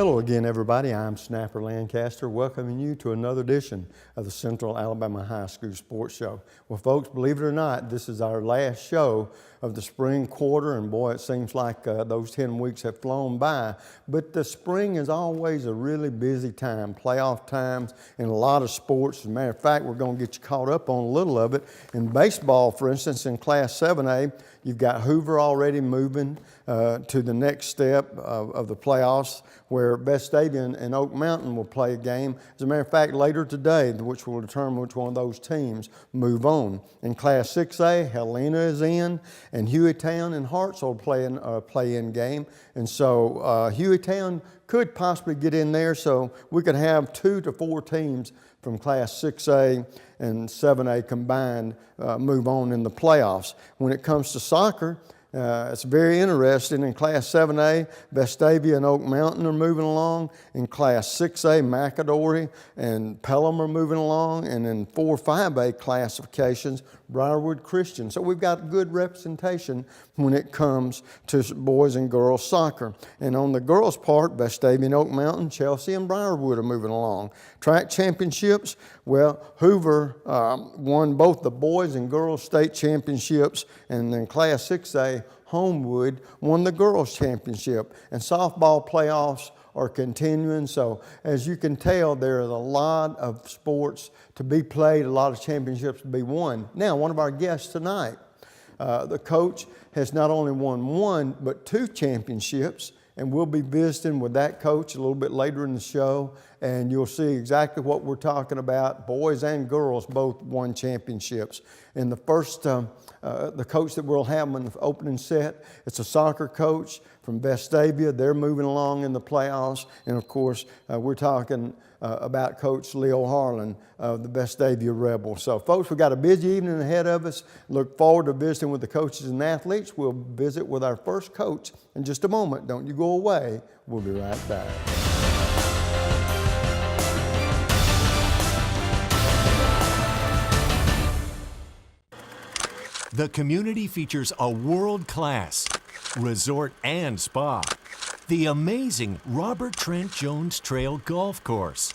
Hello again, everybody. I'm Snapper Lancaster, welcoming you to another edition of the Central Alabama High School Sports Show. Well, folks, believe it or not, this is our last show of the spring quarter, and boy, it seems like those 10 weeks have flown by. But the spring is always a really busy time, playoff times in a lot of sports. As a matter of fact, we're going to get you caught up on a little of it. In baseball, for instance, in Class 7A, you've got Hoover already moving to the next step of the playoffs, where Vestavia and Oak Mountain will play a game. As a matter of fact, later today, which will determine which one of those teams move on. In Class 6A, Helena is in, and Hueytown and Hartsville playing a play-in game. And so Hueytown could possibly get in there, so we could have 2 to 4 teams from Class 6A and 7A combined move on in the playoffs. When it comes to soccer, it's very interesting. In Class 7A, Vestavia and Oak Mountain are moving along. In Class 6A, McAdory and Pelham are moving along. And in 4-5A classifications, Briarwood Christian. So we've got good representation when it comes to boys and girls soccer. And on the girls' part, Vestavia and Oak Mountain, Chelsea and Briarwood are moving along. Track championships, well, Hoover won both the boys and girls state championships, and in Class 6A, Homewood won the girls championship. And softball playoffs are continuing. So as you can tell, there is a lot of sports to be played, a lot of championships to be won. Now, one of our guests tonight, the coach has not only won 1, but 2 championships, and we'll be visiting with that coach a little bit later in the show, and you'll see exactly what we're talking about. Boys and girls both won championships. And the first, the coach that we'll have in the opening set, it's a soccer coach from Vestavia. They're moving along in the playoffs. And of course, we're talking about Coach Leo Harlan of the Vestavia Rebels. So folks, we've got a busy evening ahead of us. Look forward to visiting with the coaches and athletes. We'll visit with our first coach in just a moment. Don't you go away. We'll be right back. The community features a world-class resort and spa, the amazing Robert Trent Jones Trail Golf Course,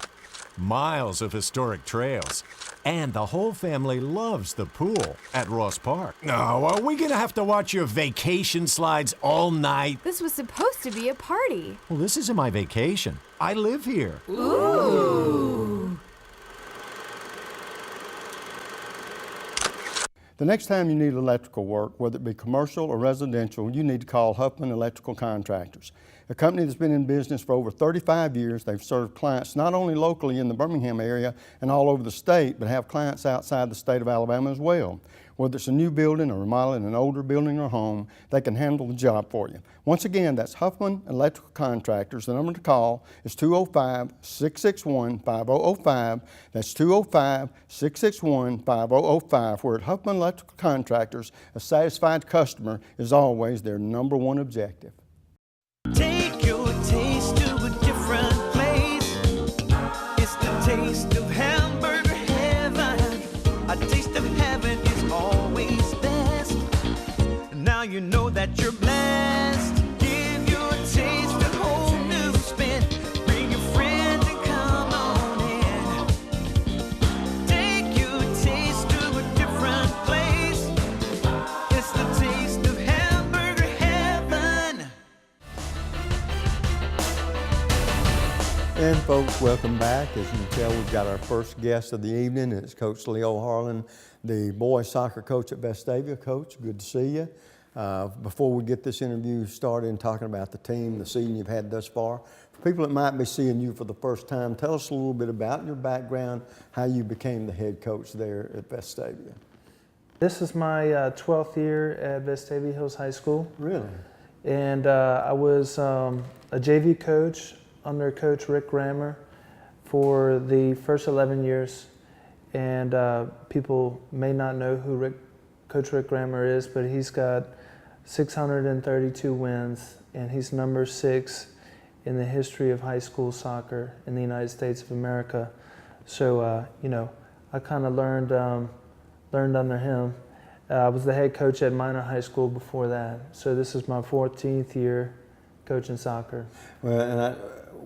miles of historic trails, and the whole family loves the pool at Ross Park. No, are we gonna have to watch your vacation slides all night? This was supposed to be a party. Well, this isn't my vacation. I live here. Ooh. The next time you need electrical work, whether it be commercial or residential, you need to call Huffman Electrical Contractors, a company that's been in business for over 35 years. They've served clients not only locally in the Birmingham area and all over the state, but have clients outside the state of Alabama as well. Whether it's a new building or remodeling an older building or home, they can handle the job for you. Once again, that's Huffman Electrical Contractors. The number to call is 205-661-5005. That's 205-661-5005. Where at Huffman Electrical Contractors, a satisfied customer is always their #1 objective. Take your taste to a different place. It's the taste of hamburger heaven. A taste of heaven is always best. Now you know that you're blessed. Give your taste a whole new spin. Bring your friends and come on in. Take your taste to a different place. It's the taste of hamburger heaven. And folks, welcome back. As you can tell, we've got our first guest of the evening, and it's Coach Leo Harlan, the boys soccer coach at Vestavia. Coach, good to see you. Before we get this interview started and talking about the team, the season you've had thus far, for people that might be seeing you for the first time, tell us a little bit about your background, how you became the head coach there at Vestavia. This is my 12th year at Vestavia Hills High School. Really? And I was a JV coach under Coach Rick Grammer for the first 11 years. And people may not know who Coach Rick Grammer is, but he's got 632 wins, and he's number 6 in the history of high school soccer in the United States of America. So, you know, I kind of learned under him. I was the head coach at Minor High School before that. So this is my 14th year coaching soccer. Well, and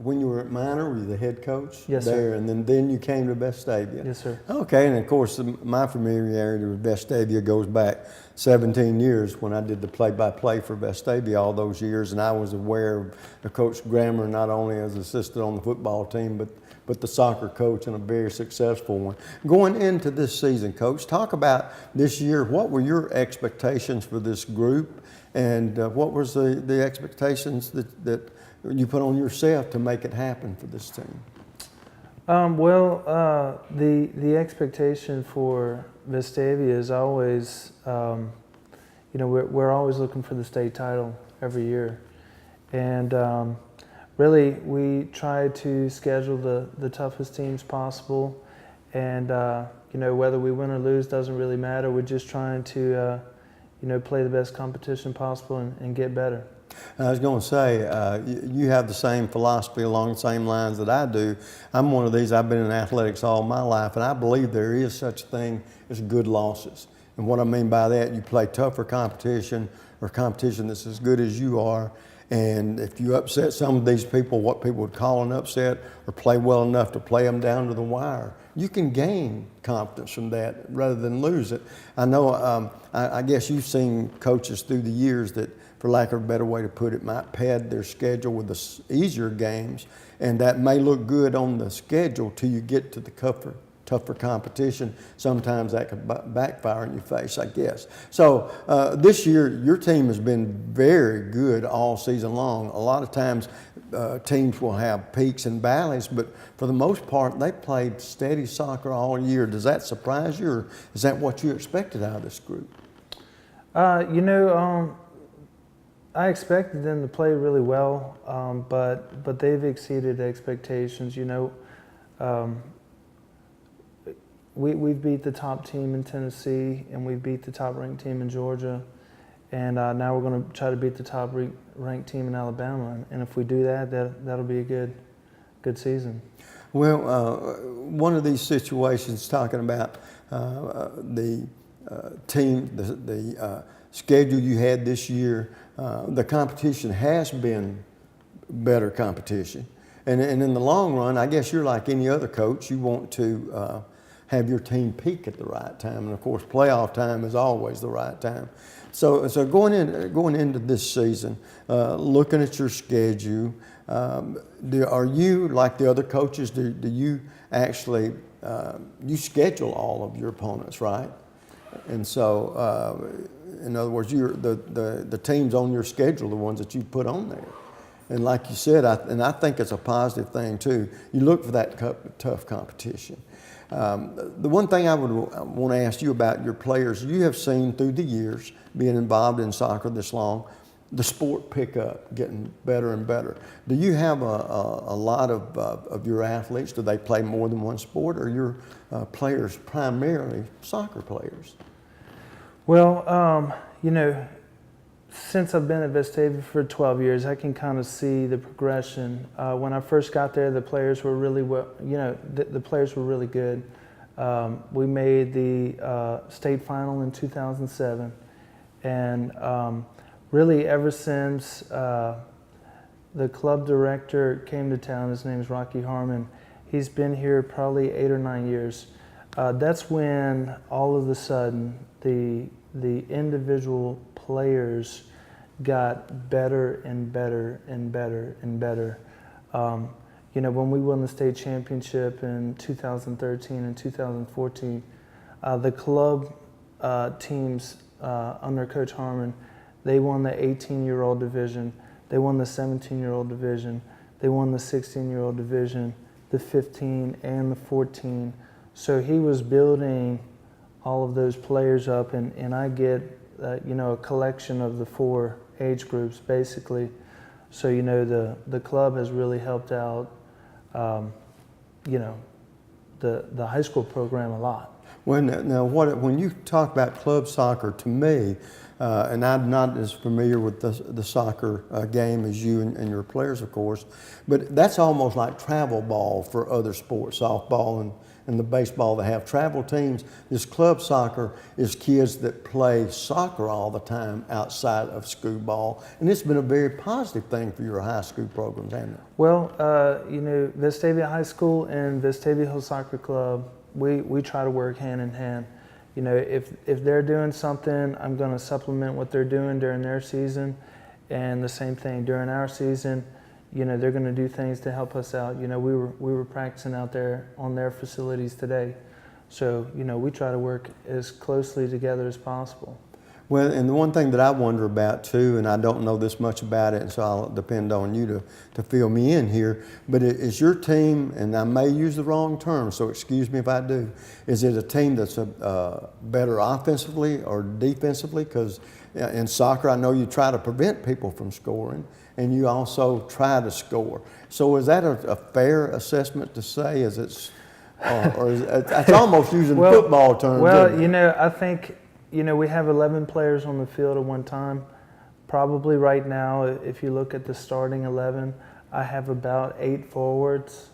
when you were at Minor, were you the head coach Yes, there? sir. And then you came to Vestavia. Yes, sir. Okay, and of course, my familiarity with Vestavia goes back 17 years when I did the play-by-play for Vestavia all those years, and I was aware of Coach Grammer not only as assistant on the football team, but the soccer coach, and a very successful one. Going into this season, Coach, talk about this year. What were your expectations for this group, and what was the expectations that you put on yourself to make it happen for this team? The expectation for Vestavia is always, we're always looking for the state title every year, and really we try to schedule the toughest teams possible, and whether we win or lose doesn't really matter. We're just trying to play the best competition possible and get better. I was going to say, you have the same philosophy along the same lines that I do. I'm one of these, I've been in athletics all my life, and I believe there is such a thing as good losses. And what I mean by that, you play tougher competition, or competition that's as good as you are, and if you upset some of these people, what people would call an upset, or play well enough to play them down to the wire, you can gain confidence from that rather than lose it. I know, I guess you've seen coaches through the years that, for lack of a better way to put it, might pad their schedule with the easier games, and that may look good on the schedule till you get to the tougher competition. Sometimes that could backfire in your face, I guess. So this year, your team has been very good all season long. A lot of times, teams will have peaks and valleys, but for the most part, they played steady soccer all year. Does that surprise you, or is that what you expected out of this group? I expected them to play really well, but they've exceeded expectations. We beat the top team in Tennessee, and we beat the top ranked team in Georgia, and now we're going to try to beat the top ranked team in Alabama. And if we do that, that'll be a good season. Well, one of these situations, talking about the team, the schedule you had this year, the competition has been better competition. And in the long run, I guess you're like any other coach. You want to have your team peak at the right time. And of course, playoff time is always the right time. So going into this season, looking at your schedule, are you, like the other coaches, do you actually, you schedule all of your opponents, right? And so, in other words, the teams on your schedule, the ones that you put on there. And like you said, I think it's a positive thing too. You look for that tough competition. The one thing I would want to ask you about your players, you have seen through the years, being involved in soccer this long, the sport pick up, getting better and better. Do you have a lot of your athletes, do they play more than one sport, or your players primarily soccer players? Well, since I've been at Vestavia for 12 years, I can kind of see the progression. When I first got there, the players were really the players were really good. We made the state final in 2007, and really ever since the club director came to town, his name is Rocky Harmon, he's been here probably 8 or 9 years. That's when all of a sudden the individual players got better and better and better and better. When we won the state championship in 2013 and 2014, the club teams under Coach Harmon, they won the 18-year-old division, they won the 17-year-old division, they won the 16-year-old division, the 15 and the 14. So he was building all of those players up, and I get a collection of the 4 age groups basically. So the club has really helped out the high school program a lot. When you talk about club soccer, to me, and I'm not as familiar with the soccer game as you and your players, of course, but that's almost like travel ball for other sports, softball and the baseball. They have travel teams. This club soccer is kids that play soccer all the time outside of school ball, and it's been a very positive thing for your high school programs, hasn't it? Well, Vestavia High School and Vestavia Hill Soccer Club, we try to work hand in hand. If they're doing something, I'm going to supplement what they're doing during their season, and the same thing during our season. They're going to do things to help us out. We were practicing out there on their facilities today, so we try to work as closely together as possible. Well, and the one thing that I wonder about too, and I don't know this much about it, and so I'll depend on you to fill me in here, but is your team, and I may use the wrong term, so excuse me if I do, is it a team that's better offensively or defensively? Because in soccer, I know you try to prevent people from scoring, and you also try to score. So is that a fair assessment to say? Is it's almost using football terms? Well, I think we have 11 players on the field at one time. Probably right now, if you look at the starting 11, I have about 8 forwards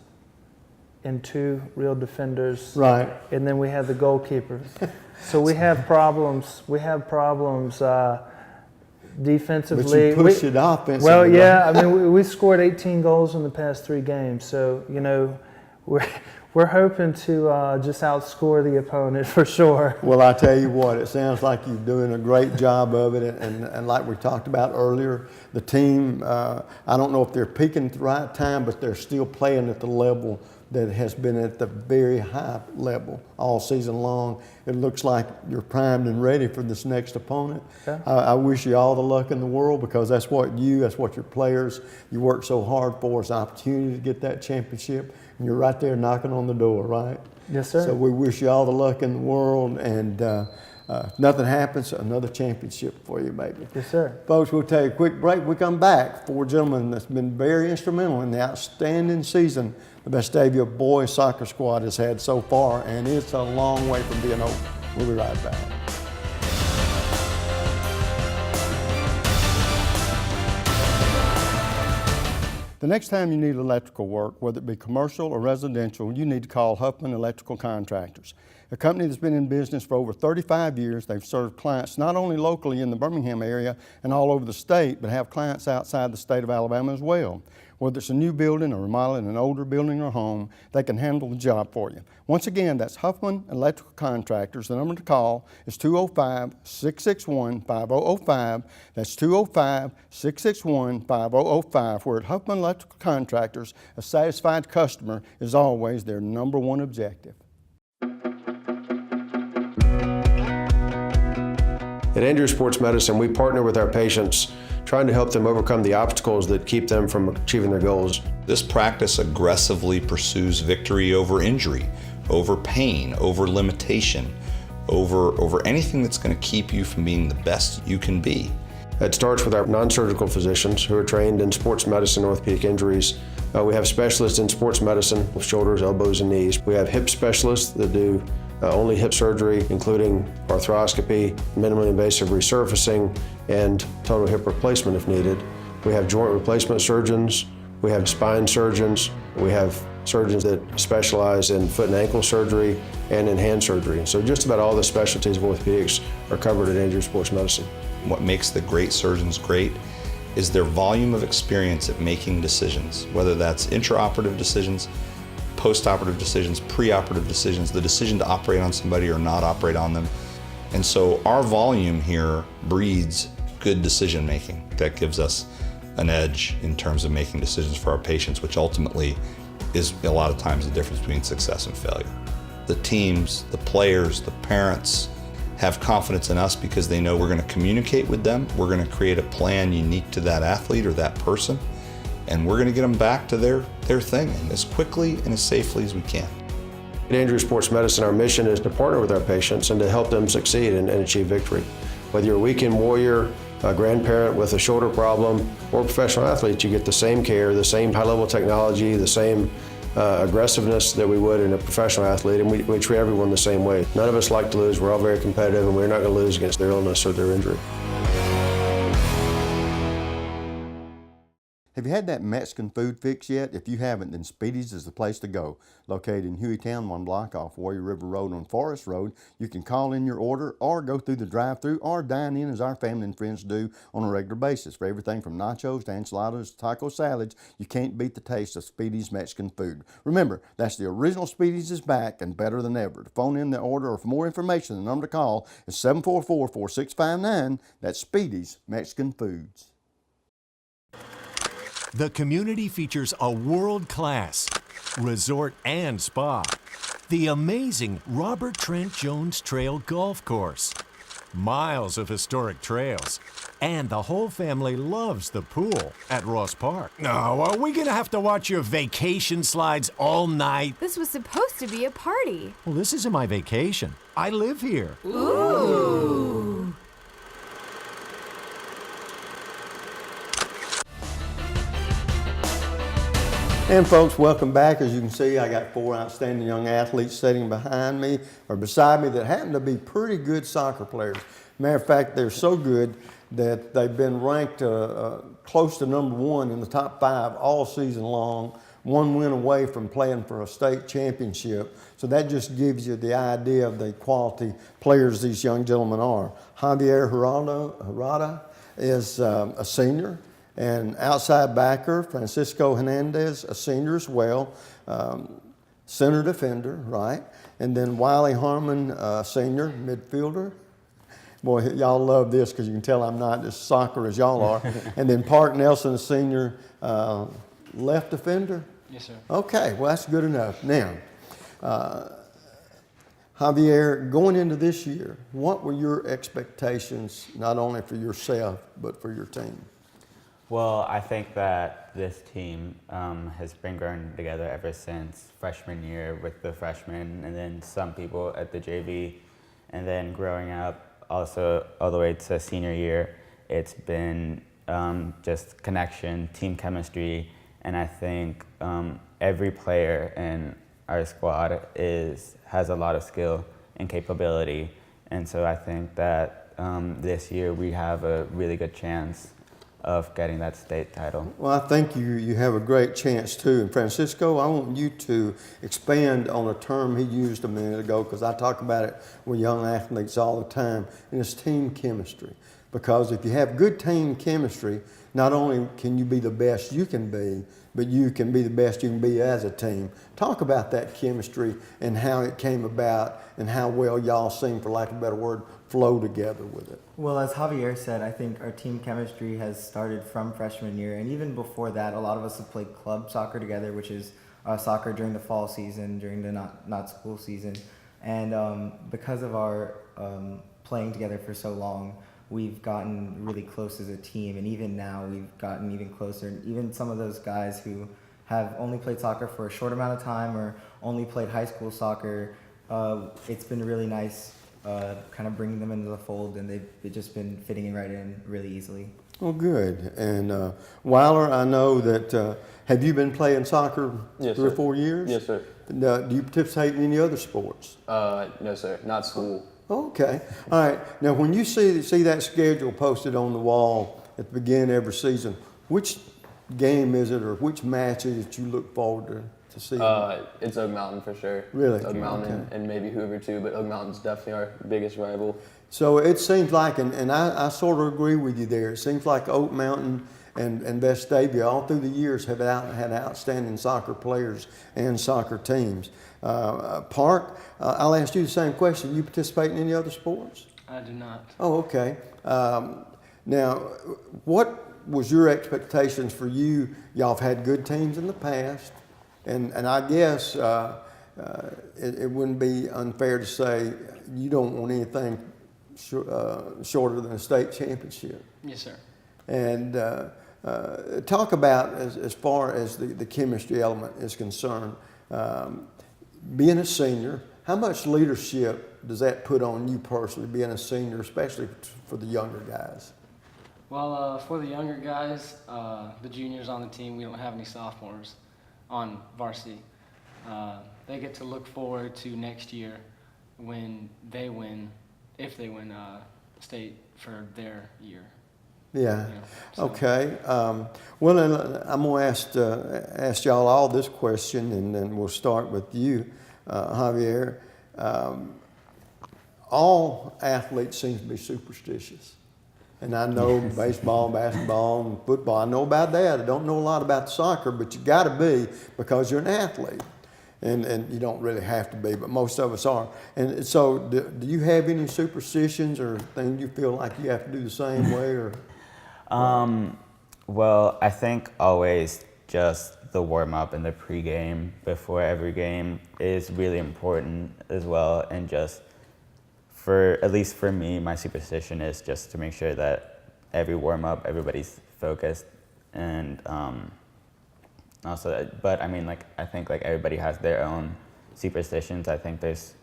and 2 real defenders. Right. And then we have the goalkeeper. So we have problems. Defensively. But you push it offensively. Well, yeah. I mean, we scored 18 goals in the past 3 games. So we're hoping to just outscore the opponent for sure. Well, I tell you what, it sounds like you're doing a great job of it, and like we talked about earlier, the team, I don't know if they're peaking at the right time, but they're still playing at the level that has been at the very high level all season long. It looks like you're primed and ready for this next opponent. Yeah. I wish you all the luck in the world, because that's what your players, you work so hard for, is an opportunity to get that championship. And you're right there knocking on the door, right? Yes, sir. So we wish you all the luck in the world, and if nothing happens, another championship for you, baby. Yes, sir. Folks, we'll take a quick break. We come back. 4 gentlemen that's been very instrumental in the outstanding season the Vestavia boys soccer squad has had so far, and it's a long way from being over. We'll be right back. The next time you need electrical work, whether it be commercial or residential, you need to call Huffman Electrical Contractors, a company that's been in business for over 35 years. They've served clients not only locally in the Birmingham area and all over the state, but have clients outside the state of Alabama as well. Whether it's a new building or remodeling an older building or home, they can handle the job for you. Once again, that's Huffman Electrical Contractors. The number to call is 205-661-5005. That's 205-661-5005. Where at Huffman Electrical Contractors, a satisfied customer is always their #1 objective. At Andrew Sports Medicine, we partner with our patients, trying to help them overcome the obstacles that keep them from achieving their goals. This practice aggressively pursues victory over injury, over pain, over limitation, over anything that's going to keep you from being the best you can be. It starts with our non-surgical physicians who are trained in sports medicine and orthopedic injuries. We have specialists in sports medicine with shoulders, elbows, and knees. We have hip specialists that do only hip surgery, including arthroscopy, minimally invasive resurfacing, and total hip replacement if needed. We have joint replacement surgeons. We have spine surgeons. We have surgeons that specialize in foot and ankle surgery and in hand surgery. So just about all the specialties of orthopedics are covered at Andrew Sports Medicine. What makes the great surgeons great is their volume of experience at making decisions, whether that's intraoperative decisions, post-operative decisions, pre-operative decisions, the decision to operate on somebody or not operate on them. And so our volume here breeds good decision making. That gives us an edge in terms of making decisions for our patients, which ultimately is a lot of times the difference between success and failure. The teams, the players, the parents have confidence in us because they know we're going to communicate with them. We're going to create a plan unique to that athlete or that person, and we're going to get them back to their thing, and as quickly and as safely as we can. At Andrew Sports Medicine, our mission is to partner with our patients and to help them succeed and achieve victory. Whether you're a weekend warrior, a grandparent with a shoulder problem, or a professional athlete, you get the same care, the same high-level technology, the same aggressiveness that we would in a professional athlete, and we treat everyone the same way. None of us like to lose. We're all very competitive, and we're not going to lose against their illness or their injury. Have you had that Mexican food fix yet? If you haven't, then Speedy's is the place to go. Located in Hueytown, 1 block off Warrior River Road on Forest Road, you can call in your order or go through the drive-thru or dine in as our family and friends do on a regular basis. For everything from nachos to enchiladas to taco salads, you can't beat the taste of Speedy's Mexican food. Remember, that's the original Speedy's is back and better than ever. To phone in the order or for more information, the number to call is 744-4659. That's Speedy's Mexican Foods. The community features a world-class resort and spa, the amazing Robert Trent Jones Trail Golf Course, miles of historic trails, and the whole family loves the pool at Ross Park. No, are we gonna have to watch your vacation slides all night? This was supposed to be a party. Well, this isn't my vacation. I live here. Ooh. And folks, welcome back. As you can see, I got 4 outstanding young athletes sitting behind me or beside me that happen to be pretty good soccer players. Matter of fact, they're so good that they've been ranked close to number 1 in the top 5 all season long, 1 win away from playing for a state championship. So that just gives you the idea of the quality players these young gentlemen are. Javier Herrada is a senior. And outside backer, Francisco Hernandez, a senior as well, center defender, right? And then Wiley Harmon, senior midfielder. Boy, y'all love this because you can tell I'm not as soccer as y'all are. And then Park Nelson, a senior left defender. Yes, sir. Okay, well, that's good enough. Now, Javier, going into this year, what were your expectations, not only for yourself, but for your team? Well, I think that this team has been growing together ever since freshman year with the freshmen and then some people at the JV. And then growing up also all the way to senior year, it's been just connection, team chemistry. And I think every player in our squad has a lot of skill and capability. And so I think that this year we have a really good chance of getting that state title. Well, I think you have a great chance too. And Francisco, I want you to expand on a term he used a minute ago, because I talk about it with young athletes all the time, and it's team chemistry. Because if you have good team chemistry, not only can you be the best you can be, but you can be the best you can be as a team. Talk about that chemistry and how it came about and how well y'all seem, for lack of a better word, flow together with it. Well, as Javier said, I think our team chemistry has started from freshman year, and even before that, a lot of us have played club soccer together, which is soccer during the fall season, during the not school season. And because of our playing together for so long, we've gotten really close as a team, and even now we've gotten even closer. And even some of those guys who have only played soccer for a short amount of time or only played high school soccer, it's been really nice kind of bringing them into the fold, and they've just been fitting in right in really easily. Oh, good. And Weiler, I know that, have you been playing soccer Yes, 3 or sir. 4 years? Yes, sir. Do you participate in any other sports? No, sir. Not school. Okay. All right. Now, when you see that schedule posted on the wall at the beginning of every season, which game is it or which match is it you look forward to see? It's Oak Mountain for sure. Really? Oak Mountain Okay. and maybe Hoover too, but Oak Mountain's definitely our biggest rival. So it seems like, and I sort of agree with you there, it seems like Oak Mountain and Vestavia all through the years have had outstanding soccer players and soccer teams. Park, I'll ask you the same question. You participate in any other sports? I do not. Oh, okay. Now, what was your expectations for you? Y'all have had good teams in the past, and I guess it wouldn't be unfair to say you don't want anything shorter than a state championship. Yes, sir. And talk about, as far as the chemistry element is concerned, being a senior, how much leadership does that put on you personally, being a senior, especially for the younger guys? Well, for the younger guys, the juniors on the team, we don't have any sophomores on varsity. They get to look forward to next year when they win, if they win state for their year. Yeah. You know, so. Okay. Well, then I'm going to ask y'all all this question, and then we'll start with you, Javier. All athletes seem to be superstitious. And I know baseball, basketball, and football, I know about that. I don't know a lot about soccer, but you got to be because you're an athlete. And you don't really have to be, but most of us are. And so do you have any superstitions or things you feel like you have to do the same way? Or? Well, I think always just the warm-up and the pregame before every game is really important as well. And just at least for me, my superstition is just to make sure that every warm-up, everybody's focused. And also, but I mean, like, I think like everybody has their own superstitions. I think there's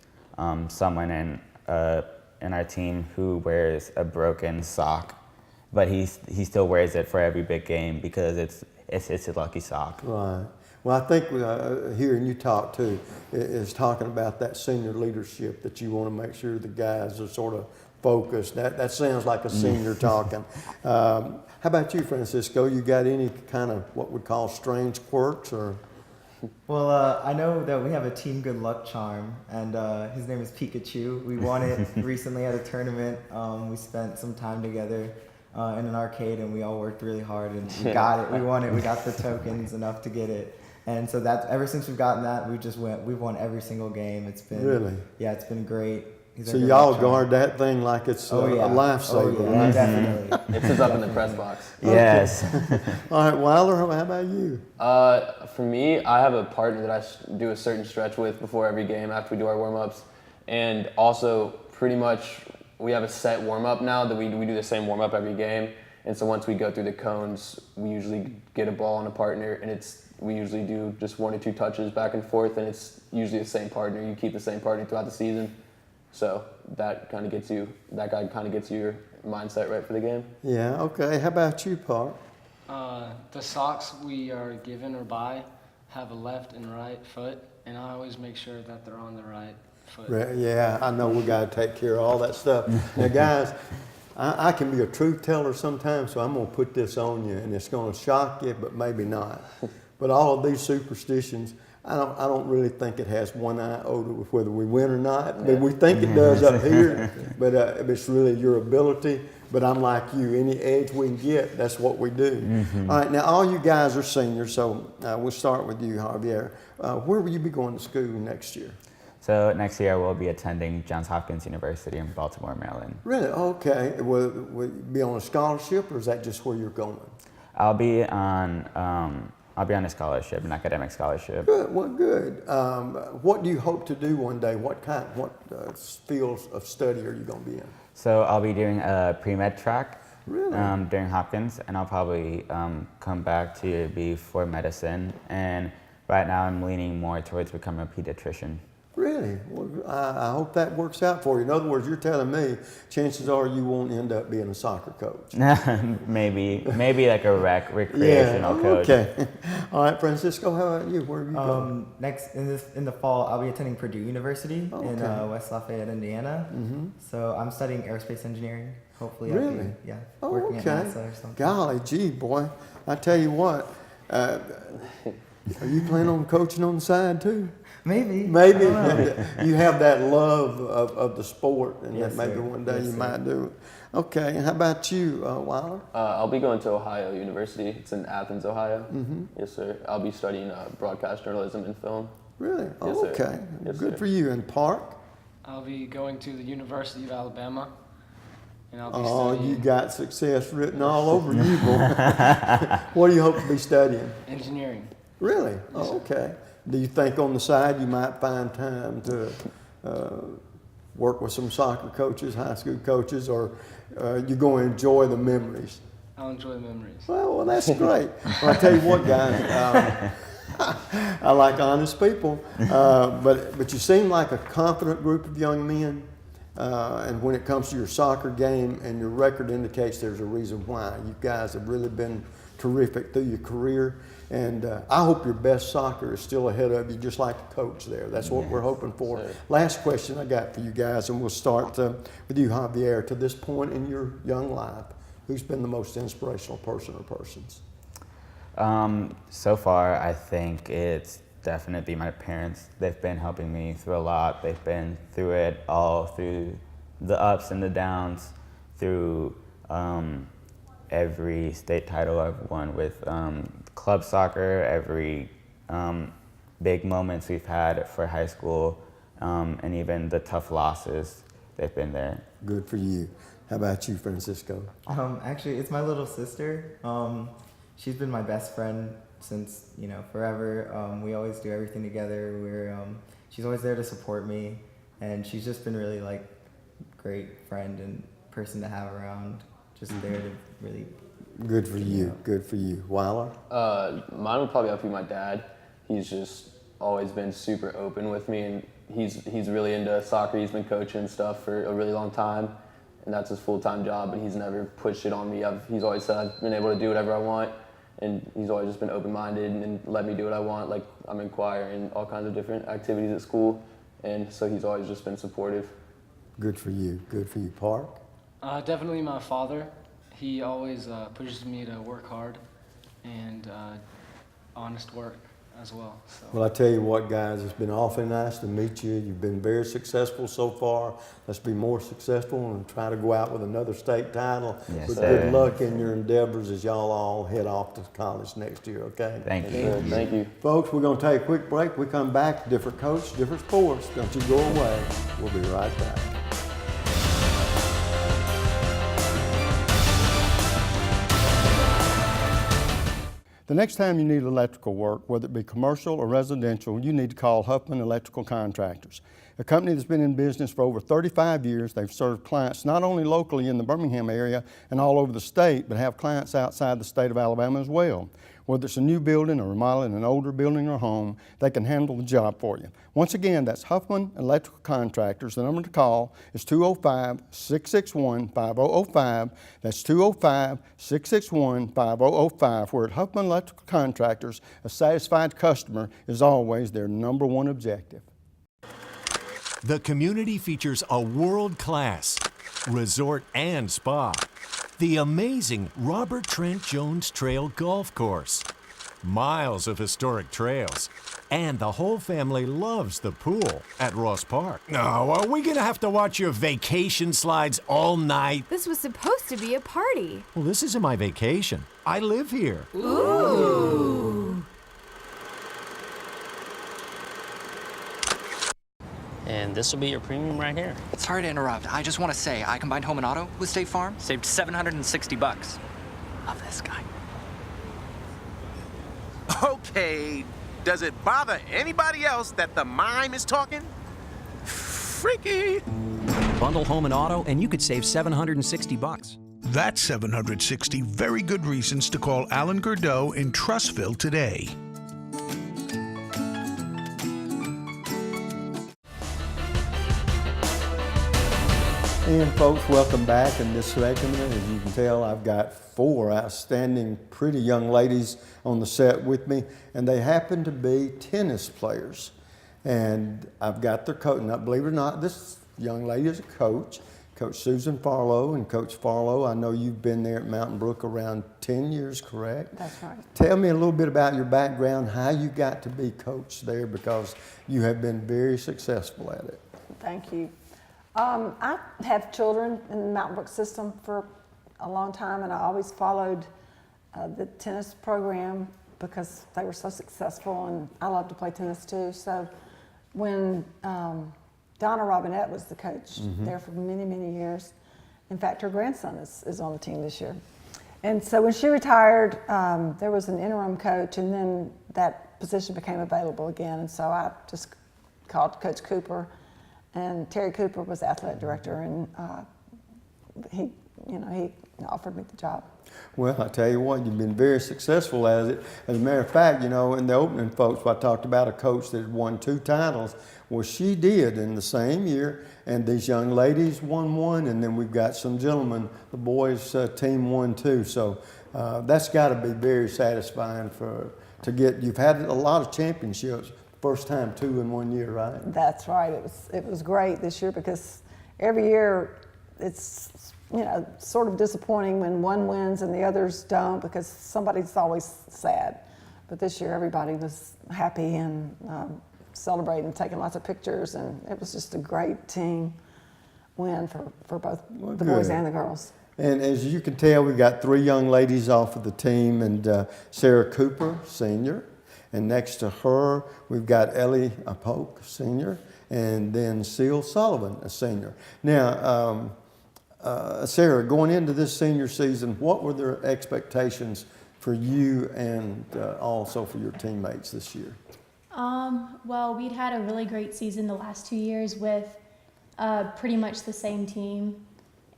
someone in our team who wears a broken sock, but he still wears it for every big game because it's a lucky sock. Right. Well, I think hearing you talk too is talking about that senior leadership, that you want to make sure the guys are sort of focused. That sounds like a senior talking. How about you, Francisco? You got any kind of what we call strange quirks or? Well, I know that we have a team good luck charm, and his name is Pikachu. We won it recently at a tournament. We spent some time together in an arcade, and we all worked really hard, and we got it. We won it. We got the tokens enough to get it. And so that ever since we've gotten that, we've won every single game. It's been really, yeah, it's been great. So y'all guard that thing like it's a lifesaver, right? Definitely. It sits up in the press box. Yes. All right, Wilder, how about you? For me, I have a partner that I do a certain stretch with before every game after we do our warm-ups. And also, pretty much, we have a set warm-up now that we do the same warm-up every game. And so once we go through the cones, we usually get a ball on a partner, and we usually do just 1 or 2 touches back and forth, and it's usually the same partner. You keep the same partner throughout the season. So that guy kind of gets you your mindset right for the game. Yeah, okay. How about you, Park? The socks we are given or buy have a left and right foot, and I always make sure that they're on the right foot. Yeah, I know we got to take care of all that stuff. Now, guys, I can be a truth teller sometimes, so I'm going to put this on you, and it's going to shock you, but maybe not. But all of these superstitions, I don't really think it has one iota with whether we win or not. But we think it does up here, but it's really your ability. But I'm like you, any edge we can get, that's what we do. Mm-hmm. All right, now all you guys are seniors, so we'll start with you, Javier. Where will you be going to school next year? So next year we'll be attending Johns Hopkins University in Baltimore, Maryland. Really? Okay. Will you be on a scholarship, or is that just where you're going? I'll be on a scholarship, an academic scholarship. Good. Well, good. What do you hope to do one day? What fields of study are you going to be in? So I'll be doing a pre-med track during Hopkins, and I'll probably come back to be for medicine. And right now I'm leaning more towards becoming a pediatrician. Really? Well, I hope that works out for you. In other words, you're telling me chances are you won't end up being a soccer coach. maybe like a recreational coach. Okay. All right, Francisco, how about you? Where are you going? Next in the fall, I'll be attending Purdue University in West Lafayette, Indiana. Mm-hmm. So I'm studying aerospace engineering. Hopefully, really? I'll be working at NASA or something. Golly gee, boy! I tell you what. Are you planning on coaching on the side too? Maybe. You have that love of the sport, and yes, maybe one day you might do it. Okay, how about you, Wilder? I'll be going to Ohio University. It's in Athens, Ohio. Mm-hmm. Yes, sir. I'll be studying broadcast journalism and film. Really? Yes, okay. Sir. Yes, good sir. for you. And Park? I'll be going to the University of Alabama. And I'll be studying. You got success written all over you, boy. What do you hope to be studying? Engineering. Really? Yes, okay. Do you think on the side you might find time to work with some soccer coaches, high school coaches, or you going to enjoy the memories? I'll enjoy the memories. Well, that's great. Well, I tell you what, guys, I like honest people, but you seem like a confident group of young men. And when it comes to your soccer game, and your record indicates there's a reason why. You guys have really been terrific through your career. And I hope your best soccer is still ahead of you, just like the coach there. That's what we're hoping for. Sure. Last question I got for you guys, and we'll start with you, Javier. To this point in your young life, Who's been the most inspirational person or persons? So far, I think it's definitely my parents. They've been helping me through a lot. They've been through it all, through the ups and the downs, through every state title I've won with club soccer, every big moments we've had for high school, and even the tough losses. They've been there. Good for you. How about you, Francisco? Actually, it's my little sister. She's been my best friend since, forever. We always do everything together. She's always there to support me, and she's just been really great friend and person to have around. Just there to really. Good for you. Good for you. Weiler? Mine would probably have to be my dad. He's just always been super open with me, and he's really into soccer. He's been coaching and stuff for a really long time, and that's his full-time job, but he's never pushed it on me. He's always said I've been able to do whatever I want, and he's always just been open-minded and let me do what I want. Like, I'm in choir and all kinds of different activities at school, and so he's always just been supportive. Good for you. Good for you. Park? Definitely my father. He always pushes me to work hard and honest work as well. So. Well, I tell you what, guys, it's been awfully nice to meet you. You've been very successful so far. Let's be more successful and try to go out with another state title. Yes, But sir. good luck in your endeavors as y'all all head off to college next year, okay? Thank you. Thank you. Folks, we're going to take a quick break. We come back, different coach, different sports. Don't you go away. We'll be right back. The next time you need electrical work, whether it be commercial or residential, you need to call Huffman Electrical Contractors. A company that's been in business for over 35 years. They've served clients not only locally in the Birmingham area and all over the state, but have clients outside the state of Alabama as well. Whether it's a new building or remodeling an older building or home, they can handle the job for you. Once again, that's Huffman Electrical Contractors. The number to call is 205-661-5005. That's 205-661-5005. Where at Huffman Electrical Contractors, a satisfied customer is always their number one objective. The community features a world-class resort and spa, the amazing Robert Trent Jones Trail Golf Course, miles of historic trails, and the whole family loves the pool at Ross Park. No, are we gonna have to watch your vacation slides all night? This was supposed to be a party. Well, this isn't my vacation. I live here. Ooh. And this will be your premium right here. Sorry to interrupt. I just want to say, I combined home and auto with State Farm. Saved $760. Love this guy. Okay, does it bother anybody else that the mime is talking? Freaky. Bundle home and auto, and you could save $760. That's 760 very good reasons to call Alan Gurdeau in Trussville today. And folks, welcome back in this segment. As you can tell, I've got four outstanding, pretty young ladies on the set with me, and they happen to be tennis players. And I've got their coach. Now, believe it or not, this young lady is a coach, Coach Susan Farlow. And Coach Farlow, I know you've been there at Mountain Brook around 10 years, correct? That's right. Tell me a little bit about your background, how you got to be coach there, because you have been very successful at it. Thank you. I have children in the Mountain Brook system for a long time, and I always followed the tennis program because they were so successful, and I love to play tennis too. So when Donna Robinette was the coach there for many, many years, in fact, her grandson is on the team this year. And so when she retired, there was an interim coach, and then that position became available again, and so I just called Coach Cooper. And Terry Cooper was athletic director, and he offered me the job. Well, I tell you what, you've been very successful at it. As a matter of fact, in the opening, folks, I talked about a coach that had won 2 titles. Well, she did in the same year, and these young ladies won 1, and then we've got some gentlemen, the boys team won 2. So that's got to be very satisfying to get. You've had a lot of championships. First time 2 in 1 year, right? That's right. It was great this year because every year it's sort of disappointing when one wins and the others don't, because somebody's always sad. But this year everybody was happy and celebrating, taking lots of pictures, and it was just a great team win for both the boys and the girls. And as you can tell, we've got 3 young ladies off of the team, and Sarah Cooper, senior, and next to her we've got Ellie Polk, senior, and then Seal Sullivan, a senior. Now, Sarah, going into this senior season, what were the expectations for you and also for your teammates this year? Well, we'd had a really great season the last 2 years with pretty much the same team,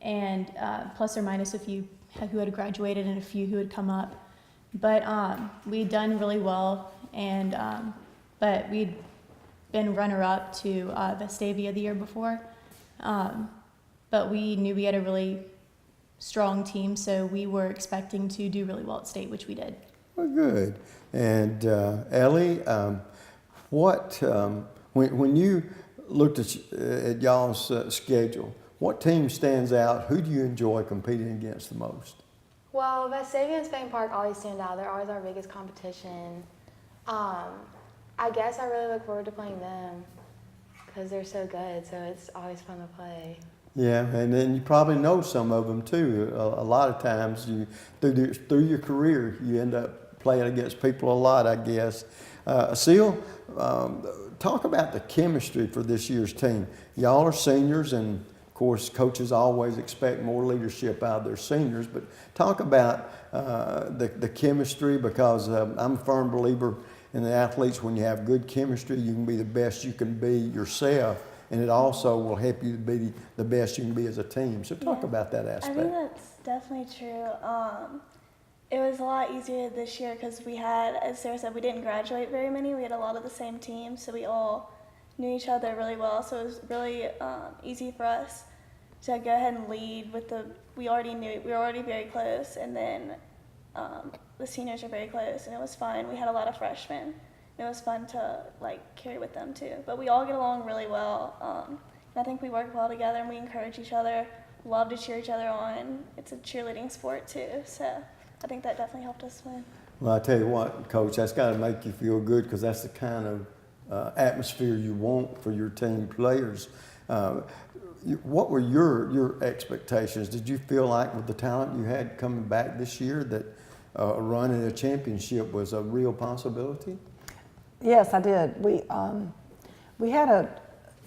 and plus or minus a few who had graduated and a few who had come up. But we'd done really well, and but we'd been runner-up to Vestavia the year before. But we knew we had a really strong team, so we were expecting to do really well at state, which we did. Well, good. And Ellie, when you looked at y'all's schedule, what team stands out? Who do you enjoy competing against the most? Well, Vestavia and Spain Park always stand out. They're always our biggest competition. I guess I really look forward to playing them because they're so good, so it's always fun to play. Yeah, and then you probably know some of them too. A lot of times, through your career, you end up playing against people a lot, I guess. Seal, talk about the chemistry for this year's team. Y'all are seniors, and of course, coaches always expect more leadership out of their seniors. But talk about the chemistry, because I'm a firm believer in the athletes. When you have good chemistry, you can be the best you can be yourself. And it also will help you to be the best you can be as a team. So talk about that aspect. I think that's definitely true. It was a lot easier this year because we had, as Sarah said, we didn't graduate very many. We had a lot of the same team, so we all knew each other really well. So it was really easy for us to go ahead and lead with we were already very close, and then the seniors are very close, and it was fun. We had a lot of freshmen. It was fun to carry with them too. But we all get along really well. And I think we work well together, and we encourage each other, love to cheer each other on. It's a cheerleading sport too, so I think that definitely helped us win. Well, I tell you what, Coach, that's got to make you feel good, because that's the kind of atmosphere you want for your team players. What were your expectations? Did you feel like with the talent you had coming back this year that running a championship was a real possibility? Yes, I did. We had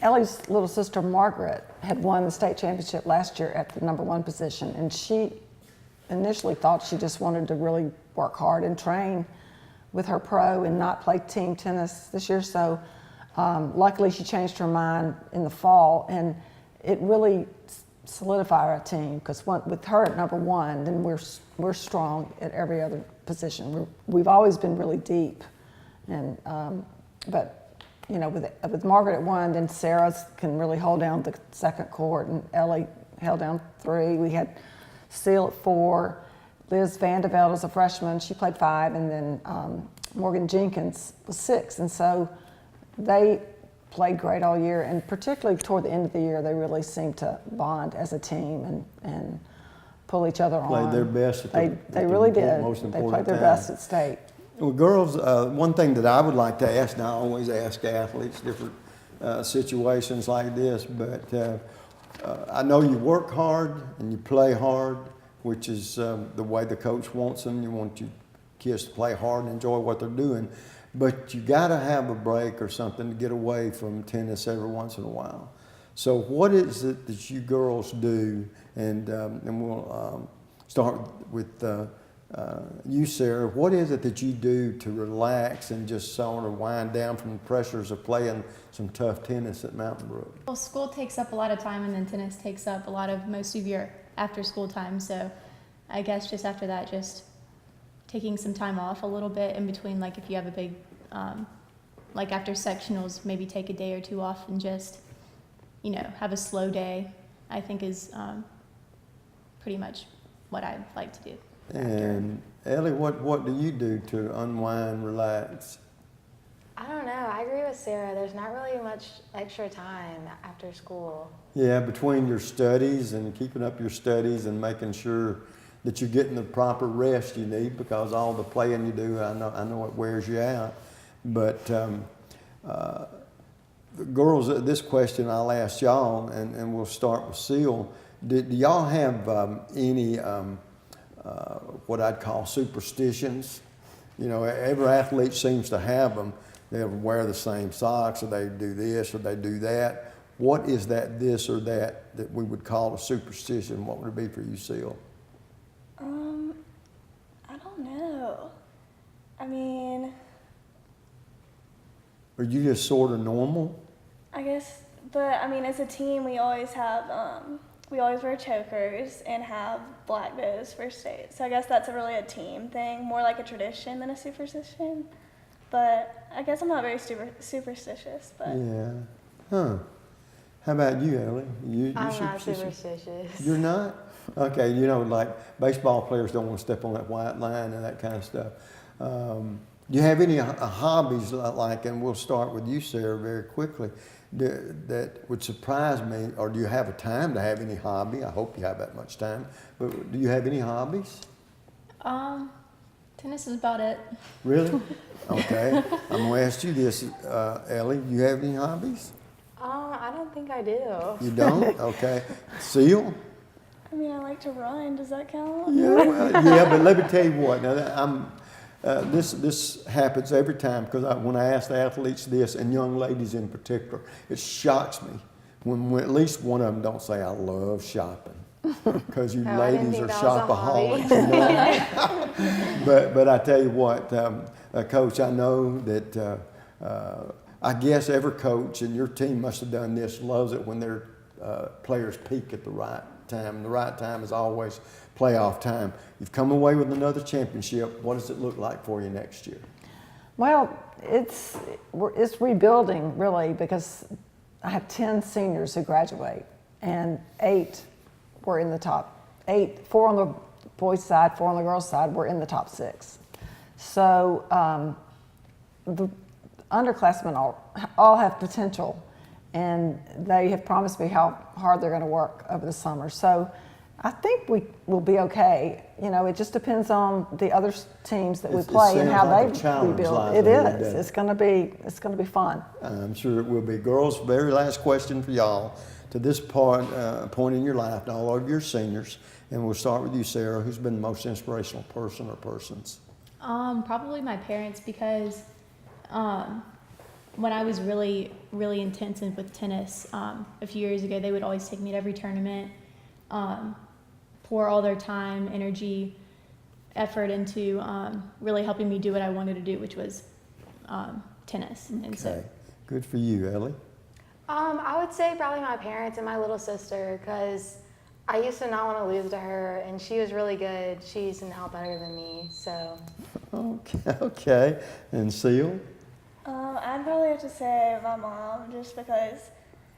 Ellie's little sister Margaret had won the state championship last year at the #1 position, and she initially thought she just wanted to really work hard and train with her pro and not play team tennis this year. So luckily she changed her mind in the fall, and it really solidified our team, because with her at #1, then we're strong at every other position. We've always been really deep. And but with Margaret at 1, then Sarah can really hold down the second court, and Ellie held down 3. We had Seal at 4. Liz Vandeveld was a freshman; she played 5, and then Morgan Jenkins was 6. And so they played great all year, and particularly toward the end of the year, they really seemed to bond as a team and pull each other on. Played their best. They really did. They played their best at state. Well, girls, one thing that I would like to ask, and I always ask athletes different situations like this, but I know you work hard and you play hard, which is the way the coach wants them. You want your kids to play hard and enjoy what they're doing, but you got to have a break or something to get away from tennis every once in a while. So what is it that you girls do? And we'll start with you, Sarah. What is it that you do to relax and just sort of wind down from the pressures of playing some tough tennis at Mountain Brook? Well, school takes up a lot of time, and then tennis takes up most of your after school time. So I guess just after that, just taking some time off a little bit in between, if you have a big, after sectionals, maybe take a day or 2 off and just, have a slow day, I think is pretty much what I like to do. And Ellie, what do you do to unwind, relax? I don't know. I agree with Sarah, there's not really much extra time after school. Yeah, between your studies and keeping up your studies and making sure that you're getting the proper rest you need, because all the playing you do, I know it wears you out. But the girls, this question I'll ask y'all, and we'll start with Seal. Do y'all have any what I'd call superstitions? You know, every athlete seems to have them. They'll wear the same socks, or they do this, or they do that. What is that this or that we would call a superstition? What would it be for you, Seal? I don't know. I mean, Are you just sort of normal? I guess, but I mean, as a team, we always have, we always wear chokers and have black bows for state. So I guess that's really a team thing, more like a tradition than a superstition. But I guess I'm not very superstitious. But Yeah. Huh. How about you, Ellie? You I'm not superstitious. You're not? Okay, you know, like baseball players don't want to step on that white line and that kind of stuff. Do you have any hobbies like, and we'll start with you, Sarah, very quickly, that would surprise me, or do you have a time to have any hobby? I hope you have that much time, but do you have any hobbies? Tennis is about it. Really? Okay. I'm going to ask you this, Ellie, do you have any hobbies? I don't think I do. You don't? Okay. Seal? I mean, I like to run. Does that count? Yeah, well, yeah, but let me tell you what. Now, this happens every time, because when I ask the athletes this, and young ladies in particular, it shocks me when at least one of them don't say, I love shopping. Because you ladies are shopaholics. You know? but I tell you what, Coach, I know that I guess every coach, and your team must have done this, loves it when their players peak at the right time. And the right time is always playoff time. You've come away with another championship. What does it look like for you next year? Well, it's rebuilding, really, because I have 10 seniors who graduate, and 8 were in the top 8. 4 on the boys' side, 4 on the girls' side were in the top 6. So the underclassmen all have potential, and they have promised me how hard they're going to work over the summer. So I think we will be okay. You know, it just depends on the other teams that we play and how they rebuild. It is. It's going to be fun. I'm sure it will be. Girls, very last question for y'all. To this point in your life, to all of your seniors, and we'll start with you, Sarah. Who's been the most inspirational person or persons? Probably my parents, because when I was really, really intense with tennis a few years ago, they would always take me to every tournament, pour all their time, energy, effort into really helping me do what I wanted to do, which was tennis. Okay. And so, good for you, Ellie. I would say probably my parents and my little sister, because I used to not want to lose to her, and she was really good. She's now better than me, so. Okay. And Seal? I'd probably have to say my mom, just because,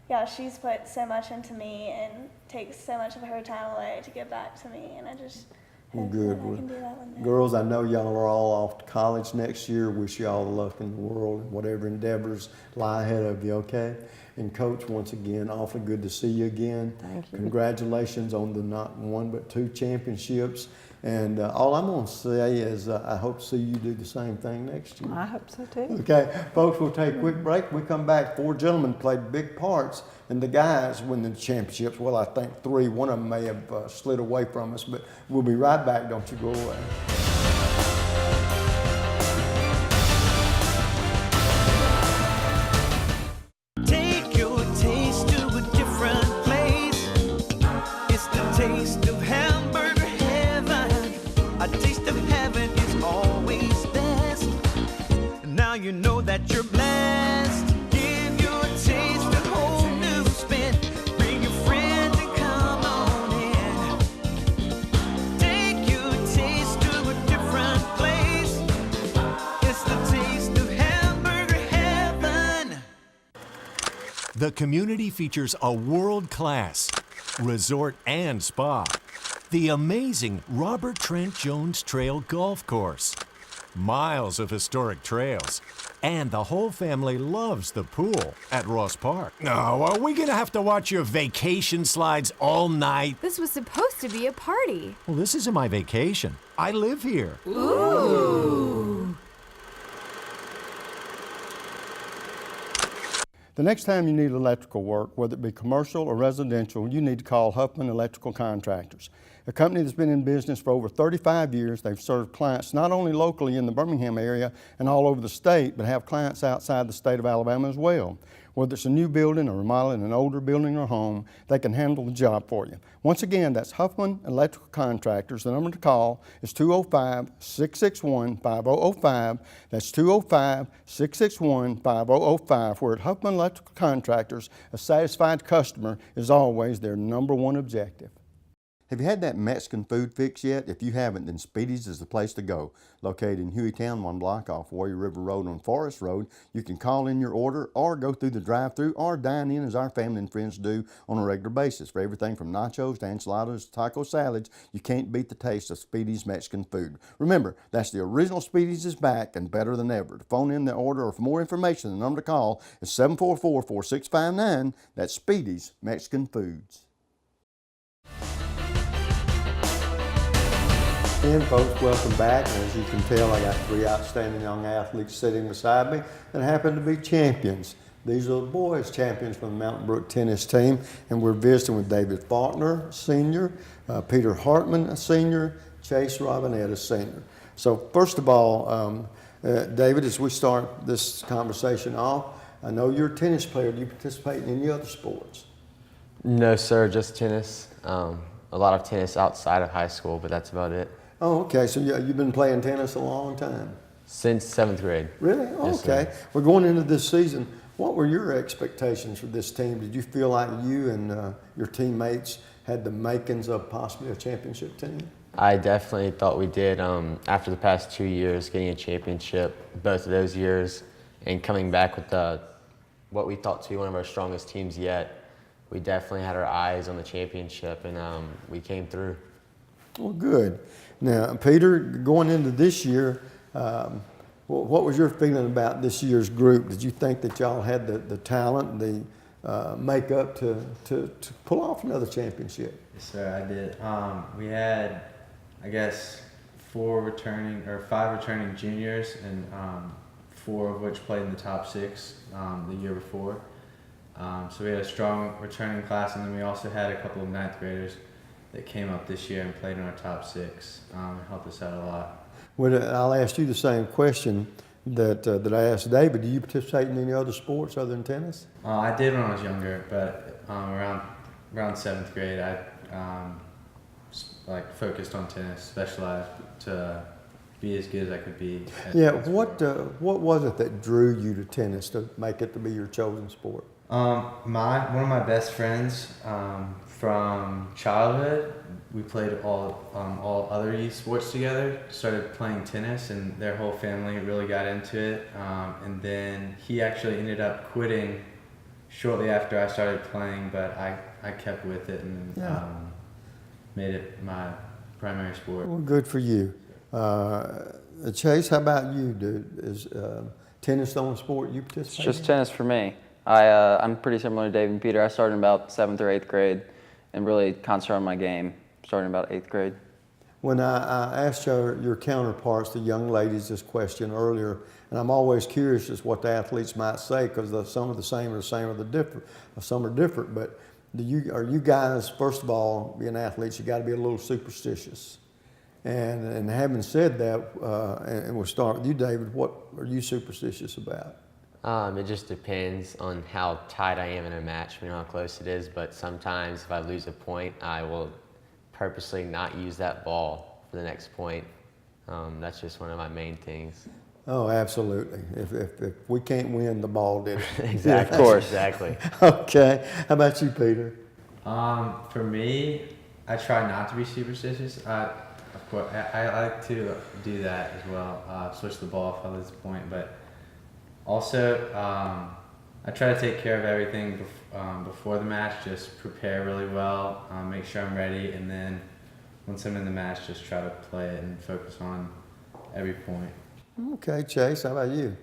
yeah, she's put so much into me and takes so much of her time away to give back to me, and I just hope that I can do that one day. Girls, I know y'all are all off to college next year. Wish you all the luck in the world and whatever endeavors lie ahead of you, okay? And Coach, once again, awfully good to see you again. Thank you. Congratulations on the not 1 but 2 championships. And all I'm going to say is I hope to see you do the same thing next year. I hope so too. Okay, folks, we'll take a quick break. When we come back, 4 gentlemen played big parts, and the guys win the championships. Well, I think 3. One of them may have slid away from us, but we'll be right back. Don't you go away. Take your taste to a different place. It's the taste of hamburger heaven. A taste of heaven is always best. Now you know that you're blessed. Give your taste a whole new spin. Bring your friends and come on in. Take your taste to a different place. It's the taste of hamburger heaven. The community features a world-class resort and spa, the amazing Robert Trent Jones Trail Golf Course, miles of historic trails, and the whole family loves the pool at Ross Park. No, are we gonna have to watch your vacation slides all night? This was supposed to be a party. Well, this isn't my vacation. I live here. Ooh. The next time you need electrical work, whether it be commercial or residential, you need to call Huffman Electrical Contractors. A company that's been in business for over 35 years. They've served clients not only locally in the Birmingham area and all over the state, but have clients outside the state of Alabama as well. Whether it's a new building or remodeling an older building or home, they can handle the job for you. Once again, that's Huffman Electrical Contractors. The number to call is 205-661-5005. That's 205-661-5005. Where at Huffman Electrical Contractors, a satisfied customer is always their #1 objective. Have you had that Mexican food fix yet? If you haven't, then Speedy's is the place to go. Located in Hueytown, 1 block off Warrior River Road on Forest Road, you can call in your order or go through the drive-thru or dine in as our family and friends do on a regular basis. For everything from nachos to enchiladas to taco salads, you can't beat the taste of Speedy's Mexican food. Remember, that's the original Speedy's is back and better than ever. To phone in the order or for more information, the number to call is 744-4659. That's Speedy's Mexican Foods. And folks, welcome back. And as you can tell, I got 3 outstanding young athletes sitting beside me that happen to be champions. These are the boys champions from the Mountain Brook tennis team, and we're visiting with David Faulkner, Sr., Peter Hartman, Sr., Chase Robinetta, Sr. So first of all, David, as we start this conversation off, I know you're a tennis player. Do you participate in any other sports? No, sir, just tennis. A lot of tennis outside of high school, but that's about it. Oh, okay. So you've been playing tennis a long time? Since 7th grade. Really? Yes, okay. sir. We're going into this season. What were your expectations for this team? Did you feel like you and your teammates had the makings of possibly a championship team? I definitely thought we did. After the past 2 years, getting a championship, both of those years, and coming back with what we thought to be one of our strongest teams yet, we definitely had our eyes on the championship, and we came through. Well, good. Now, Peter, going into this year, what was your feeling about this year's group? Did you think that y'all had the talent, the makeup to pull off another championship? Yes, sir, I did. We had, I guess, 5 returning juniors, and 4 of which played in the top 6 the year before. So we had a strong returning class, and then we also had a couple of 9th graders that came up this year and played in our top 6. It helped us out a lot. Well, I'll ask you the same question that I asked David. Do you participate in any other sports other than tennis? I did when I was younger, but around 7th grade, I focused on tennis, specialized to be as good as I could be. Yeah. What was it that drew you to tennis to make it to be your chosen sport? One of my best friends from childhood, we played all other youth sports together, started playing tennis, and their whole family really got into it. And then he actually ended up quitting shortly after I started playing, but I kept with it and made it my primary sport. Well, good for you. Chase, how about you, dude? Is tennis the only sport you participate in? It's just tennis for me. I'm pretty similar to Dave and Peter. I started in about 7th or 8th grade and really concentrated on my game starting about 8th grade. When I asked your counterparts, the young ladies, this question earlier, and I'm always curious as what the athletes might say, because some are the same or some are different. But are you guys, first of all, being athletes, you got to be a little superstitious. And having said that, and we'll start with you, David. What are you superstitious about? It just depends on how tight I am in a match, how close it is, but sometimes if I lose a point, I will purposely not use that ball for the next point. That's just one of my main things. Oh, absolutely. If we can't win, the ball did it. Exactly. Of course. Exactly. Okay. How about you, Peter? For me, I try not to be superstitious. Of course, I like to do that as well, switch the ball if I lose a point, but also, I try to take care of everything before the match, just prepare really well, make sure I'm ready, and then once I'm in the match, just try to play it and focus on every point. Okay, Chase, how about you?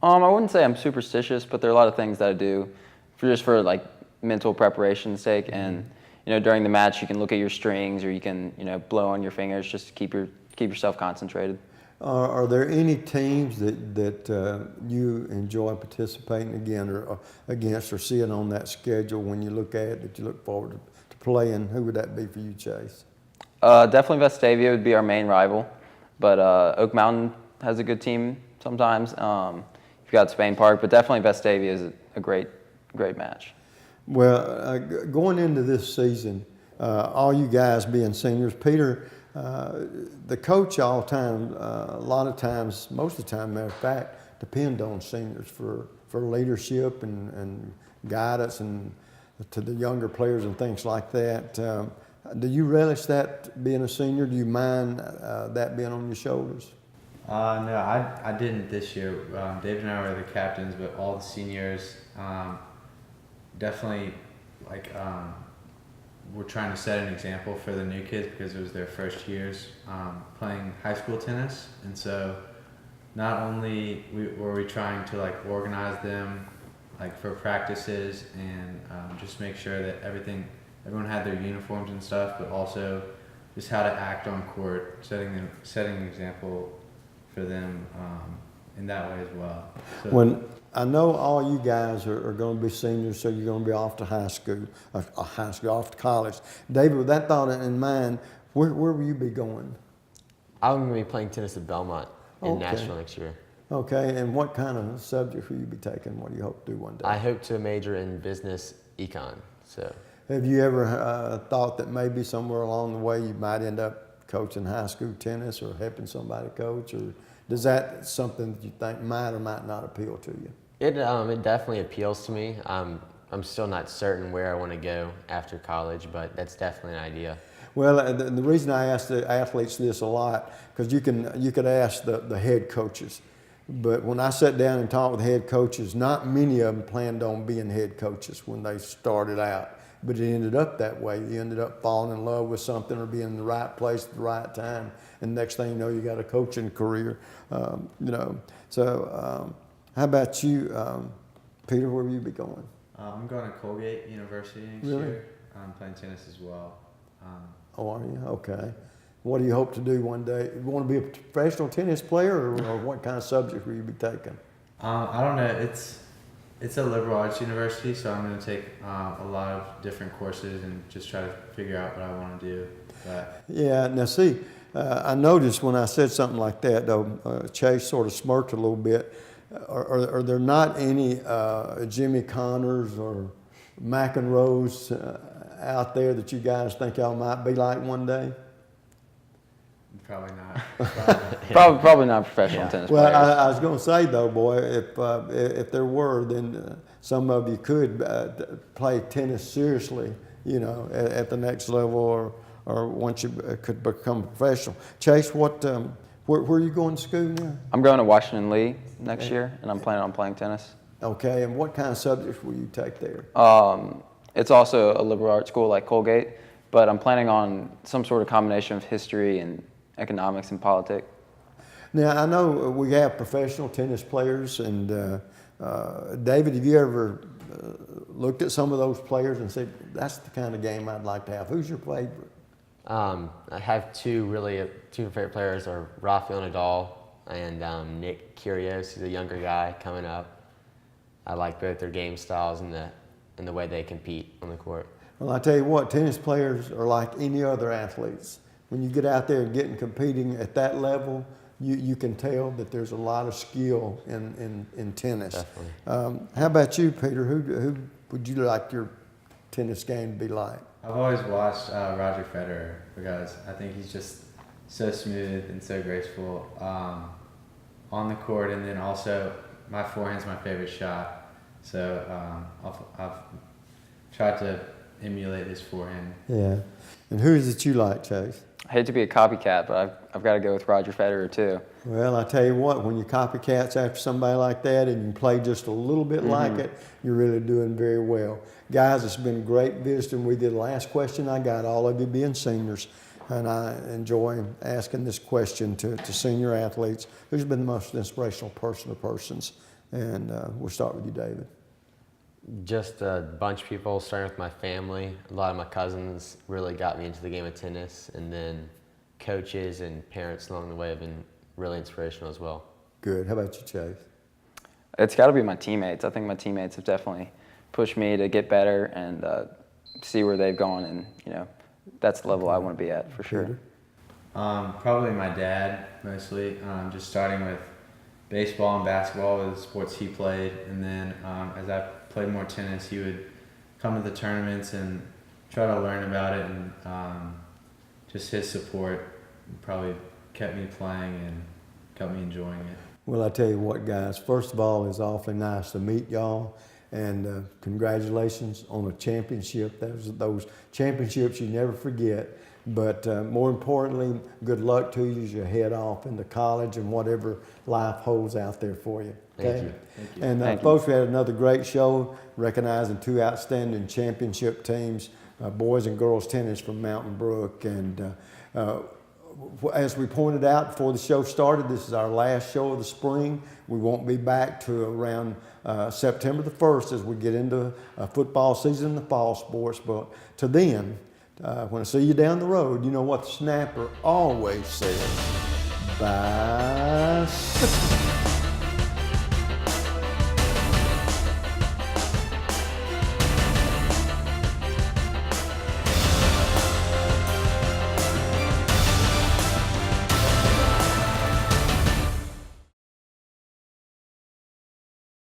I wouldn't say I'm superstitious, but there are a lot of things that I do for like mental preparation's sake. And during the match, you can look at your strings, or you can blow on your fingers just to keep yourself concentrated. Are there any teams that you enjoy participating against or seeing on that schedule when you look at it that you look forward to playing? Who would that be for you, Chase? Definitely Vestavia would be our main rival, but Oak Mountain has a good team sometimes. You've got Spain Park, but definitely Vestavia is a great match. Well, going into this season, all you guys being seniors, Peter, the coach all the time, a lot of times, most of the time, matter of fact, depend on seniors for leadership and guidance and to the younger players and things like that. Do you relish that being a senior? Do you mind that being on your shoulders? No, I didn't this year. David and I were the captains, but all the seniors definitely we're trying to set an example for the new kids because it was their first years playing high school tennis, and so not only were we trying to organize them for practices and just make sure that everyone had their uniforms and stuff, but also just how to act on court, setting an example for them in that way as well. So, when I know all you guys are going to be seniors, so you're going to be off to off to college. David, with that thought in mind, where will you be going? I'm going to be playing tennis at Belmont in Nashville next year. Okay, and what kind of subject will you be taking? What do you hope to do one day? I hope to major in business econ. So, have you ever thought that maybe somewhere along the way you might end up coaching high school tennis or helping somebody coach, or is that something that you think might or might not appeal to you? It definitely appeals to me. I'm still not certain where I want to go after college, but that's definitely an idea. Well, the reason I ask the athletes this a lot, because you could ask the head coaches, but when I sat down and talked with head coaches, not many of them planned on being head coaches when they started out, but it ended up that way. You ended up falling in love with something or being in the right place at the right time, and next thing you know, you got a coaching career. So how about you, Peter? Where will you be going? I'm going to Colgate University next year. I'm playing tennis as well. Oh, are you? Okay. What do you hope to do one day? You want to be a professional tennis player, or what kind of subject will you be taking? I don't know. It's a liberal arts university, so I'm going to take a lot of different courses and just try to figure out what I want to do. But yeah. Now, see, I noticed when I said something like that, though, Chase sort of smirked a little bit. Are there not any Jimmy Connors or McEnroes out there that you guys think y'all might be like one day? Probably not. Probably not professional tennis players. Well, I was going to say though, boy, if there were, then some of you could play tennis seriously, at the next level, or once you could become professional. Chase, where are you going to school now? I'm going to Washington Lee next year, and I'm planning on playing tennis. Okay, and what kind of subjects will you take there? It's also a liberal arts school like Colgate, but I'm planning on some sort of combination of history and economics and politics. Now, I know we have professional tennis players, and David, have you ever looked at some of those players and said, that's the kind of game I'd like to have? Who's your favorite? I have two favorite players are Rafael Nadal and Nick Kyrgios. He's a younger guy coming up. I like both their game styles and the way they compete on the court. Well, I tell you what, tennis players are like any other athletes. When you get out there and competing at that level, you can tell that there's a lot of skill in tennis. Definitely. How about you, Peter? Who would you like your tennis game to be like? I've always watched Roger Federer because I think he's just so smooth and so graceful on the court, and then also my forehand's my favorite shot. So I've tried to emulate his forehand. Yeah. And who is it you like, Chase? I hate to be a copycat, but I've got to go with Roger Federer too. Well, I tell you what, when you copycats after somebody like that and you play just a little bit like it, you're really doing very well. Guys, it's been great visiting with you. The last question I got, all of you being seniors, and I enjoy asking this question to senior athletes. Who's been the most inspirational person or persons? And we'll start with you, David. Just a bunch of people, starting with my family. A lot of my cousins really got me into the game of tennis, and then coaches and parents along the way have been really inspirational as well. Good. How about you, Chase? It's got to be my teammates. I think my teammates have definitely pushed me to get better and see where they've gone, and that's the level I want to be at for sure. Probably my dad mostly. Just starting with baseball and basketball were the sports he played, and then as I played more tennis, he would come to the tournaments and try to learn about it, and just his support probably kept me playing and kept me enjoying it. Well, I tell you what, guys, first of all, it's awfully nice to meet y'all, and congratulations on a championship. Those championships you never forget, but more importantly, good luck to you as you head off into college and whatever life holds out there for you. Okay? Thank you. Thank you. And folks, we had another great show recognizing two outstanding championship teams, boys and girls tennis from Mountain Brook. And as we pointed out before the show started, this is our last show of the spring. We won't be back to around September the 1st as we get into football season and the fall sports. But to then, when I see you down the road, you know what the snapper always says. Bye.